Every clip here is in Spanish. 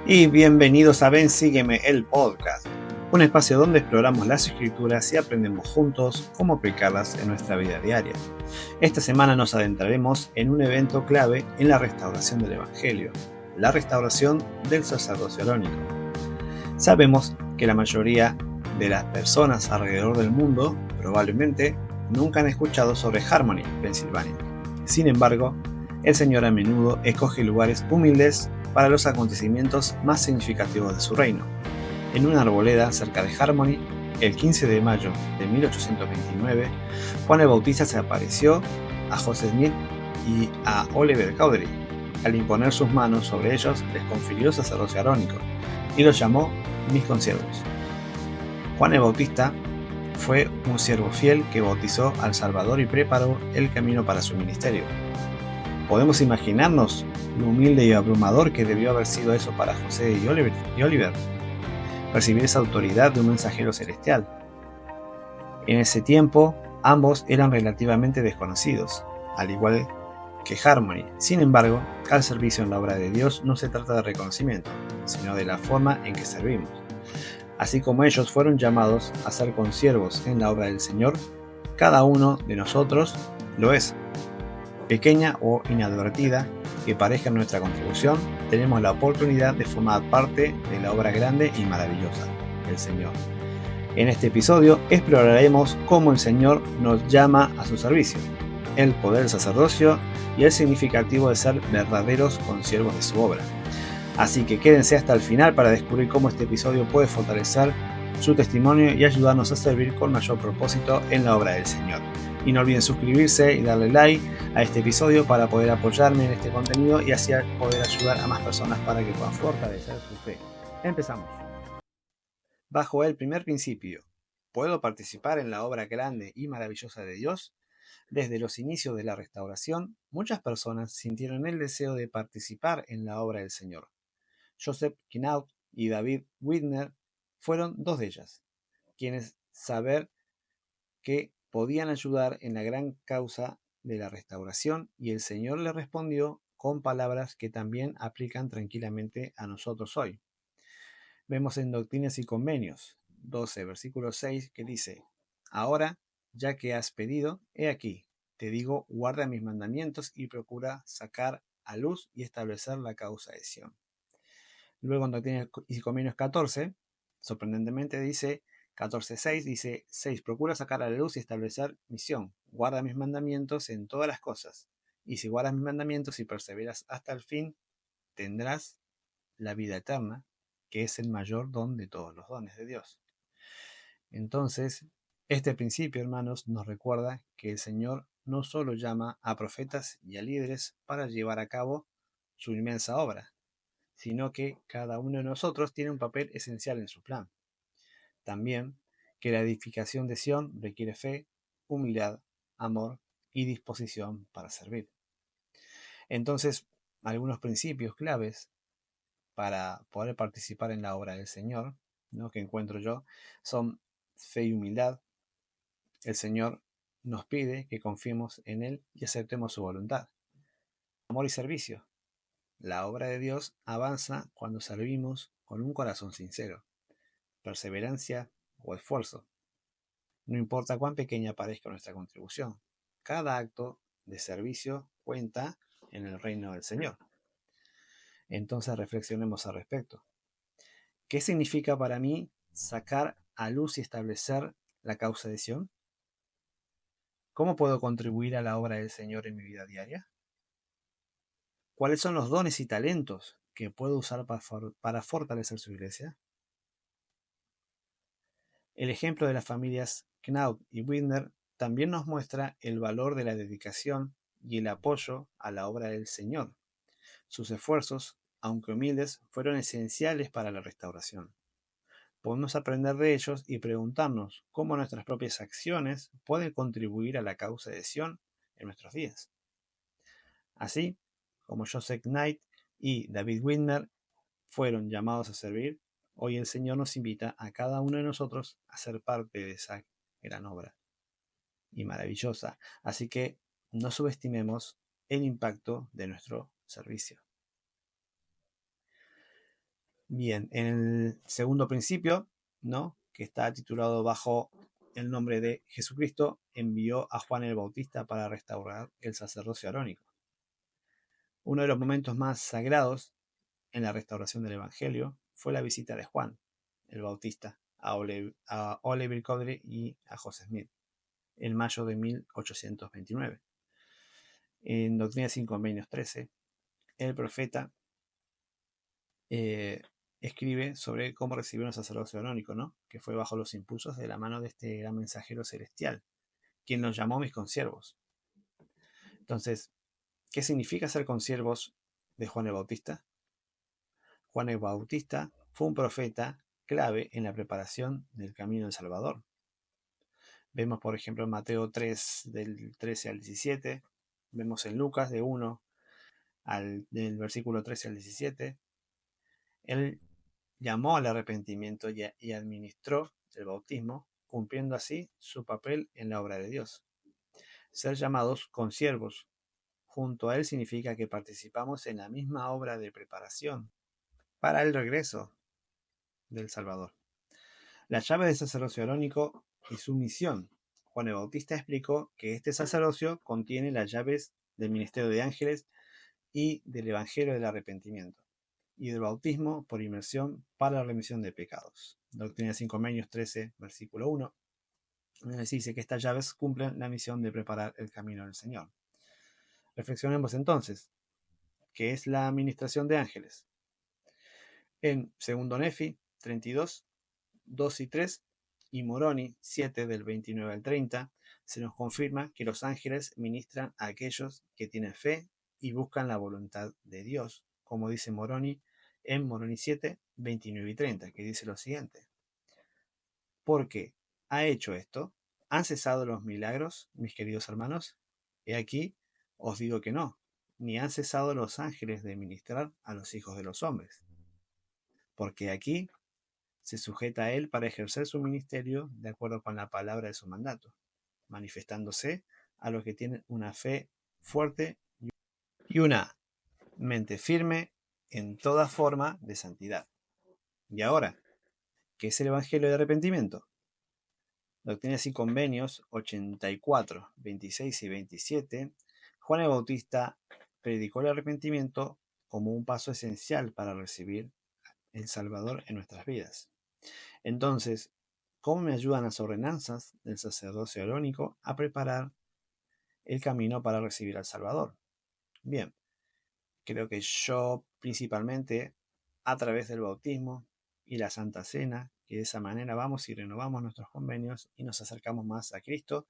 Y bienvenidos a Ven Sígueme, el podcast, un espacio donde exploramos las escrituras y aprendemos juntos cómo aplicarlas en nuestra vida diaria. Esta semana nos adentraremos en un evento clave en la restauración del Evangelio, la restauración del sacerdocio arónico. Sabemos que la mayoría de las personas alrededor del mundo probablemente nunca han escuchado sobre Harmony, Pensilvania. Sin embargo, el Señor a menudo escoge lugares humildes para los acontecimientos más significativos de su reino. En una arboleda cerca de Harmony, el 15 de mayo de 1829, Juan el Bautista se apareció a José Smith y a Oliver Cowdery. Al imponer sus manos sobre ellos, les confirió sacerdocio arónico y los llamó mis consiervos. Juan el Bautista fue un siervo fiel que bautizó al Salvador y preparó el camino para su ministerio. Podemos imaginarnos lo humilde y abrumador que debió haber sido eso para José y Oliver, recibir esa autoridad de un mensajero celestial. En ese tiempo, ambos eran relativamente desconocidos, al igual que Harmony. Sin embargo, al servicio en la obra de Dios no se trata de reconocimiento, sino de la forma en que servimos. Así como ellos fueron llamados a ser consiervos en la obra del Señor, cada uno de nosotros lo es. Pequeña o inadvertida que parezca nuestra contribución, tenemos la oportunidad de formar parte de la obra grande y maravillosa del Señor. En este episodio exploraremos cómo el Señor nos llama a su servicio, el poder del sacerdocio y el significativo de ser verdaderos consiervos de su obra. Así que quédense hasta el final para descubrir cómo este episodio puede fortalecer su testimonio y ayudarnos a servir con mayor propósito en la obra del Señor. Y no olviden suscribirse y darle like a este episodio para poder apoyarme en este contenido y así poder ayudar a más personas para que puedan fortalecer su fe. Empezamos. Bajo el primer principio, ¿puedo participar en la obra grande y maravillosa de Dios? Desde los inicios de la restauración, muchas personas sintieron el deseo de participar en la obra del Señor. Joseph Knaut y David Widner fueron dos de ellas, quienes saber que podían ayudar en la gran causa de la restauración, y el Señor le respondió con palabras que también aplican tranquilamente a nosotros hoy. Vemos en Doctrinas y Convenios 12, versículo 6, que dice: ahora, ya que has pedido, he aquí, te digo, guarda mis mandamientos y procura sacar a luz y establecer la causa de Sión. Luego en Doctrinas y Convenios 14, sorprendentemente dice 14.6, dice 6, procura sacar a la luz y establecer misión, guarda mis mandamientos en todas las cosas, y si guardas mis mandamientos y perseveras hasta el fin, tendrás la vida eterna, que es el mayor don de todos los dones de Dios. Entonces, este principio, hermanos, nos recuerda que el Señor no solo llama a profetas y a líderes para llevar a cabo su inmensa obra, sino que cada uno de nosotros tiene un papel esencial en su plan. También que la edificación de Sión requiere fe, humildad, amor y disposición para servir. Entonces, algunos principios claves para poder participar en la obra del Señor, ¿no?, que encuentro yo, son fe y humildad. El Señor nos pide que confiemos en Él y aceptemos su voluntad. Amor y servicio. La obra de Dios avanza cuando servimos con un corazón sincero. Perseverancia o esfuerzo. No importa cuán pequeña parezca nuestra contribución, cada acto de servicio cuenta en el reino del Señor. Entonces reflexionemos al respecto. ¿Qué significa para mí sacar a luz y establecer la causa de Sión? ¿Cómo puedo contribuir a la obra del Señor en mi vida diaria? ¿Cuáles son los dones y talentos que puedo usar para fortalecer su iglesia? El ejemplo de las familias Knaut y Widner también nos muestra el valor de la dedicación y el apoyo a la obra del Señor. Sus esfuerzos, aunque humildes, fueron esenciales para la restauración. Podemos aprender de ellos y preguntarnos cómo nuestras propias acciones pueden contribuir a la causa de Sión en nuestros días. Así como Joseph Knight y David Widner fueron llamados a servir, hoy el Señor nos invita a cada uno de nosotros a ser parte de esa gran obra y maravillosa. Así que no subestimemos el impacto de nuestro servicio. Bien, en el segundo principio, ¿no?, que está titulado bajo el nombre de Jesucristo, envió a Juan el Bautista para restaurar el sacerdocio arónico. Uno de los momentos más sagrados en la restauración del Evangelio fue la visita de Juan el Bautista a Oliver Cowdery y a José Smith en mayo de 1829. En Doctrina sin Convenios 13, el profeta escribe sobre cómo recibió un sacerdocio arónico, ¿no?, que fue bajo los impulsos de la mano de este gran mensajero celestial, quien los llamó mis consiervos. Entonces, ¿qué significa ser consiervos de Juan el Bautista? Juan el Bautista fue un profeta clave en la preparación del camino del Salvador. Vemos, por ejemplo, en Mateo 3, del 13 al 17, vemos en Lucas de 1 del versículo 13 al 17. Él llamó al arrepentimiento y administró el bautismo, cumpliendo así su papel en la obra de Dios. Ser llamados consiervos junto a Él significa que participamos en la misma obra de preparación para el regreso del Salvador. Las llaves del sacerdocio arónico y su misión. Juan el Bautista explicó que este sacerdocio contiene las llaves del ministerio de ángeles y del evangelio del arrepentimiento, y del bautismo por inmersión para la remisión de pecados. Doctrina sin Convenios 13, versículo 1, dice que estas llaves cumplen la misión de preparar el camino del Señor. Reflexionemos entonces, ¿qué es la administración de ángeles? En 2 Nefi 32, 2 y 3, y Moroni 7 del 29 al 30, se nos confirma que los ángeles ministran a aquellos que tienen fe y buscan la voluntad de Dios, como dice Moroni en Moroni 7, 29 y 30, que dice lo siguiente: porque ha hecho esto, ¿han cesado los milagros, mis queridos hermanos? He aquí, os digo que no, ni han cesado los ángeles de ministrar a los hijos de los hombres. Porque aquí se sujeta a él para ejercer su ministerio de acuerdo con la palabra de su mandato, manifestándose a los que tienen una fe fuerte y una mente firme en toda forma de santidad. Y ahora, ¿qué es el Evangelio de arrepentimiento? Doctrinas y Convenios 84, 26 y 27, Juan el Bautista predicó el arrepentimiento como un paso esencial para recibir el Salvador en nuestras vidas. Entonces, ¿cómo me ayudan las ordenanzas del sacerdocio arónico a preparar el camino para recibir al Salvador? Bien, creo que yo principalmente a través del bautismo y la Santa Cena, que de esa manera vamos y renovamos nuestros convenios y nos acercamos más a Cristo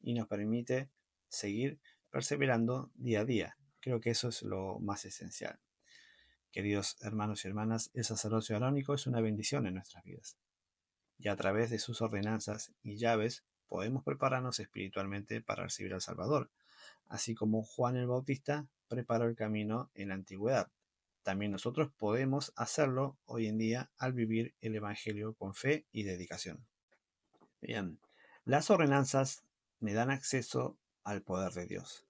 y nos permite seguir perseverando día a día. Creo que eso es lo más esencial. Queridos hermanos y hermanas, el sacerdocio arónico es una bendición en nuestras vidas. Y a través de sus ordenanzas y llaves podemos prepararnos espiritualmente para recibir al Salvador, así como Juan el Bautista preparó el camino en la antigüedad. También nosotros podemos hacerlo hoy en día al vivir el Evangelio con fe y dedicación. Bien, las ordenanzas me dan acceso al poder de Dios.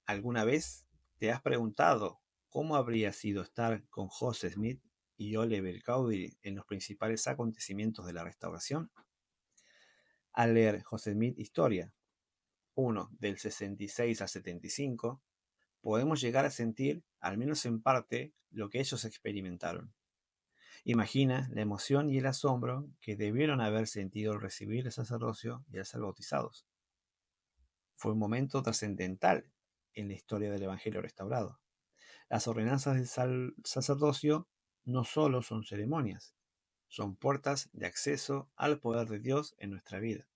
¿Alguna vez te has preguntado cómo habría sido estar con José Smith y Oliver Cowdery en los principales acontecimientos de la restauración? Al leer José Smith Historia 1 del 66 al 75, podemos llegar a sentir, al menos en parte, lo que ellos experimentaron. Imagina la emoción y el asombro que debieron haber sentido al recibir el sacerdocio y al ser bautizados. Fue un momento trascendental en la historia del Evangelio restaurado. Las ordenanzas del sacerdocio no solo son ceremonias, son puertas de acceso al poder de Dios en nuestra vida.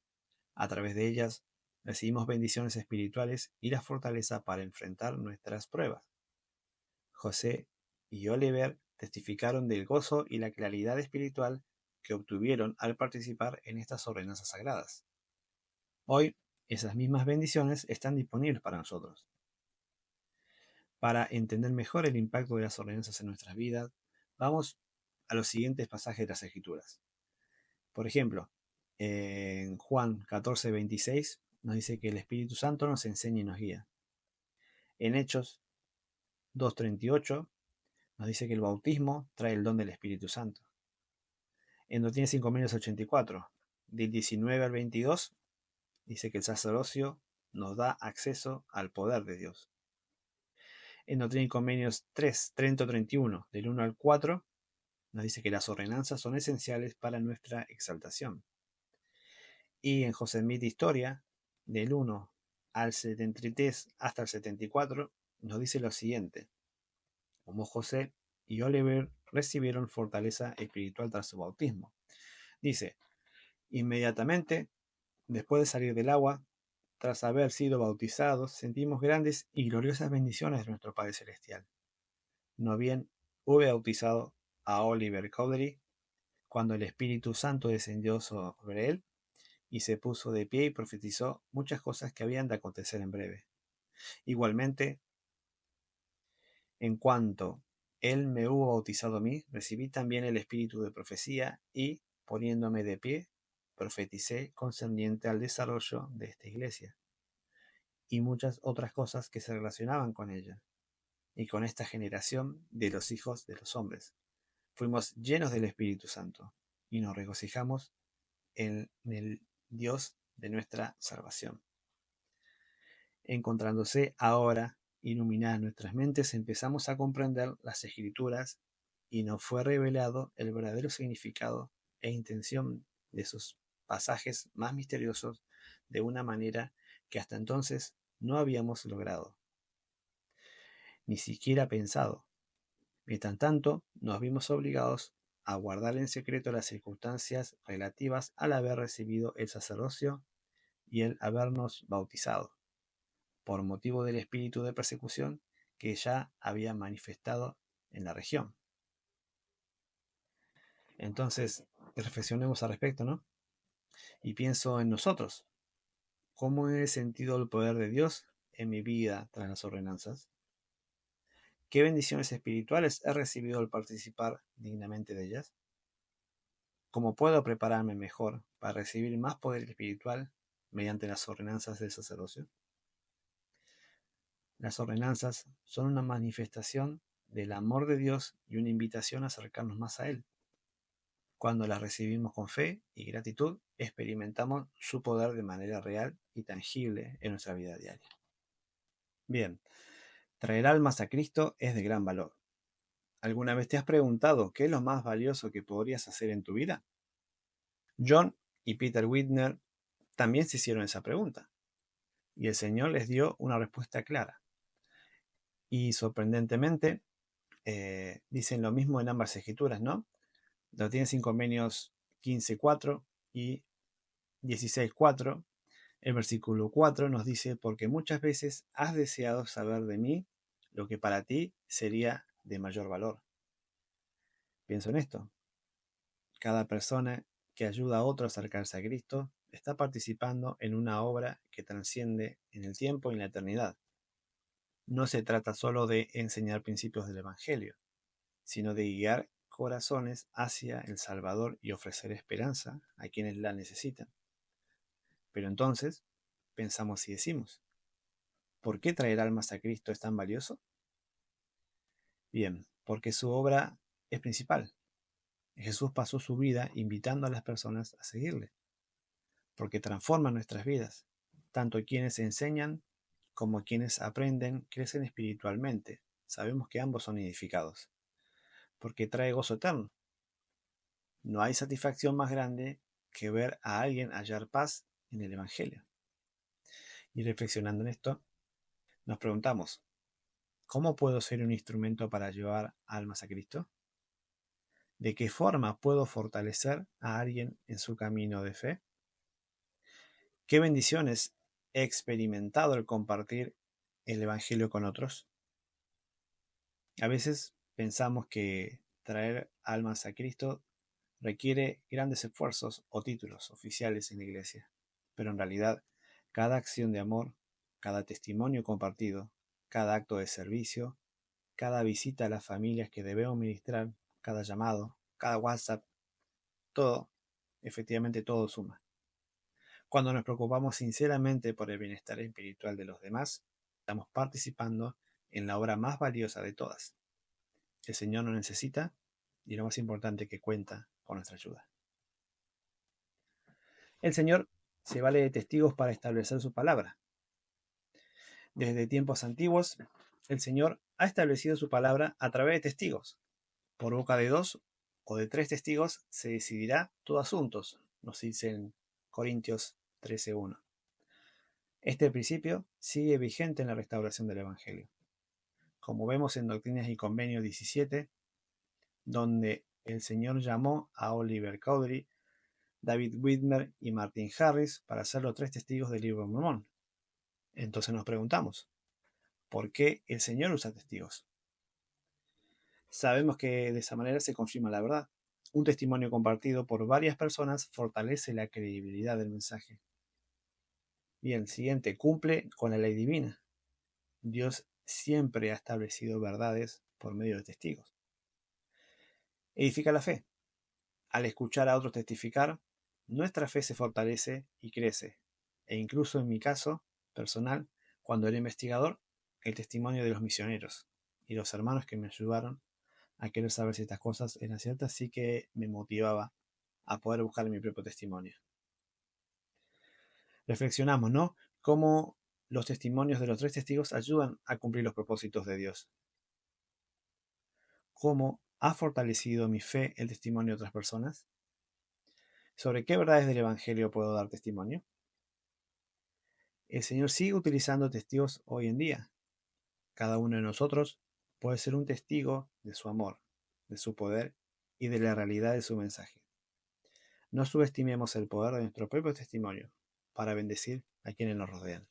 A través de ellas recibimos bendiciones espirituales y la fortaleza para enfrentar nuestras pruebas. José y Oliver testificaron del gozo y la claridad espiritual que obtuvieron al participar en estas ordenanzas sagradas. Hoy, esas mismas bendiciones están disponibles para nosotros. Para entender mejor el impacto de las ordenanzas en nuestras vidas, vamos a los siguientes pasajes de las Escrituras. Por ejemplo, en Juan 14, 26 nos dice que el Espíritu Santo nos enseña y nos guía. En Hechos 2:38 nos dice que el bautismo trae el don del Espíritu Santo. En Doctrina y Convenios 84, del 19 al 22, dice que el sacerdocio nos da acceso al poder de Dios. En Doctrina y Convenios 3, 30 31, del 1 al 4, nos dice que las ordenanzas son esenciales para nuestra exaltación. Y en José Smith Historia, del 1 al 73 hasta el 74, nos dice lo siguiente: como José y Oliver recibieron fortaleza espiritual tras su bautismo. Dice: inmediatamente después de salir del agua, tras haber sido bautizados, sentimos grandes y gloriosas bendiciones de nuestro Padre Celestial. No bien hube bautizado a Oliver Cowdery, cuando el Espíritu Santo descendió sobre él y se puso de pie y profetizó muchas cosas que habían de acontecer en breve. Igualmente, en cuanto él me hubo bautizado a mí, recibí también el espíritu de profecía y, poniéndome de pie, profeticé concerniente al desarrollo de esta iglesia y muchas otras cosas que se relacionaban con ella y con esta generación de los hijos de los hombres. Fuimos llenos del Espíritu Santo y nos regocijamos en el Dios de nuestra salvación. Encontrándose ahora iluminadas nuestras mentes, empezamos a comprender las Escrituras y nos fue revelado el verdadero significado e intención de sus pasajes más misteriosos de una manera que hasta entonces no habíamos logrado, ni siquiera pensado. Mientras tanto, nos vimos obligados a guardar en secreto las circunstancias relativas al haber recibido el sacerdocio y el habernos bautizado, por motivo del espíritu de persecución que ya había manifestado en la región. Entonces, reflexionemos al respecto, ¿no? Y pienso en nosotros. ¿Cómo he sentido el poder de Dios en mi vida tras las ordenanzas? ¿Qué bendiciones espirituales he recibido al participar dignamente de ellas? ¿Cómo puedo prepararme mejor para recibir más poder espiritual mediante las ordenanzas del sacerdocio? Las ordenanzas son una manifestación del amor de Dios y una invitación a acercarnos más a Él. Cuando las recibimos con fe y gratitud, experimentamos su poder de manera real y tangible en nuestra vida diaria. Bien, traer almas a Cristo es de gran valor. ¿Alguna vez te has preguntado qué es lo más valioso que podrías hacer en tu vida? John y Peter Whitner también se hicieron esa pregunta, y el Señor les dio una respuesta clara. Y sorprendentemente, dicen lo mismo en ambas escrituras, ¿no? Lo tienes en Convenios 15.4 y 16.4. El versículo 4 nos dice: porque muchas veces has deseado saber de mí lo que para ti sería de mayor valor. Pienso en esto. Cada persona que ayuda a otro a acercarse a Cristo está participando en una obra que trasciende en el tiempo y en la eternidad. No se trata solo de enseñar principios del Evangelio, sino de guiar corazones hacia el Salvador y ofrecer esperanza a quienes la necesitan. Pero entonces, pensamos y decimos: ¿por qué traer almas a Cristo es tan valioso? Bien, porque su obra es principal. Jesús pasó su vida invitando a las personas a seguirle, porque transforma nuestras vidas. Tanto quienes enseñan como quienes aprenden crecen espiritualmente. Sabemos que ambos son edificados, porque trae gozo eterno. No hay satisfacción más grande que ver a alguien hallar paz en el Evangelio. Y reflexionando en esto, nos preguntamos: ¿cómo puedo ser un instrumento para llevar almas a Cristo? ¿De qué forma puedo fortalecer a alguien en su camino de fe? ¿Qué bendiciones he experimentado al compartir el Evangelio con otros? A veces pensamos que traer almas a Cristo requiere grandes esfuerzos o títulos oficiales en la iglesia, pero en realidad cada acción de amor, cada testimonio compartido, cada acto de servicio, cada visita a las familias que debemos ministrar, cada llamado, cada WhatsApp, todo, efectivamente todo suma. Cuando nos preocupamos sinceramente por el bienestar espiritual de los demás, estamos participando en la obra más valiosa de todas. El Señor nos necesita y lo más importante que cuenta con nuestra ayuda. El Señor se vale de testigos para establecer su palabra. Desde tiempos antiguos, el Señor ha establecido su palabra a través de testigos. Por boca de 2 o de 3 testigos se decidirá todo asunto, nos dice en Corintios 13:1. Este principio sigue vigente en la restauración del Evangelio. Como vemos en Doctrinas y Convenios 17, donde el Señor llamó a Oliver Cowdery, David Whitmer y Martin Harris para ser los 3 testigos del Libro de Mormón. Entonces nos preguntamos, ¿por qué el Señor usa testigos? Sabemos que de esa manera se confirma la verdad. Un testimonio compartido por varias personas fortalece la credibilidad del mensaje. Bien, siguiente, cumple con la ley divina. Dios siempre ha establecido verdades por medio de testigos. Edifica la fe. Al escuchar a otros testificar, nuestra fe se fortalece y crece. E incluso en mi caso personal, cuando era investigador, el testimonio de los misioneros y los hermanos que me ayudaron a querer saber si estas cosas eran ciertas, sí que me motivaba a poder buscar mi propio testimonio. Reflexionamos, ¿no? Cómo los testimonios de los 3 testigos ayudan a cumplir los propósitos de Dios. ¿Cómo ha fortalecido mi fe el testimonio de otras personas? ¿Sobre qué verdades del Evangelio puedo dar testimonio? El Señor sigue utilizando testigos hoy en día. Cada uno de nosotros puede ser un testigo de su amor, de su poder y de la realidad de su mensaje. No subestimemos el poder de nuestro propio testimonio para bendecir a quienes nos rodean.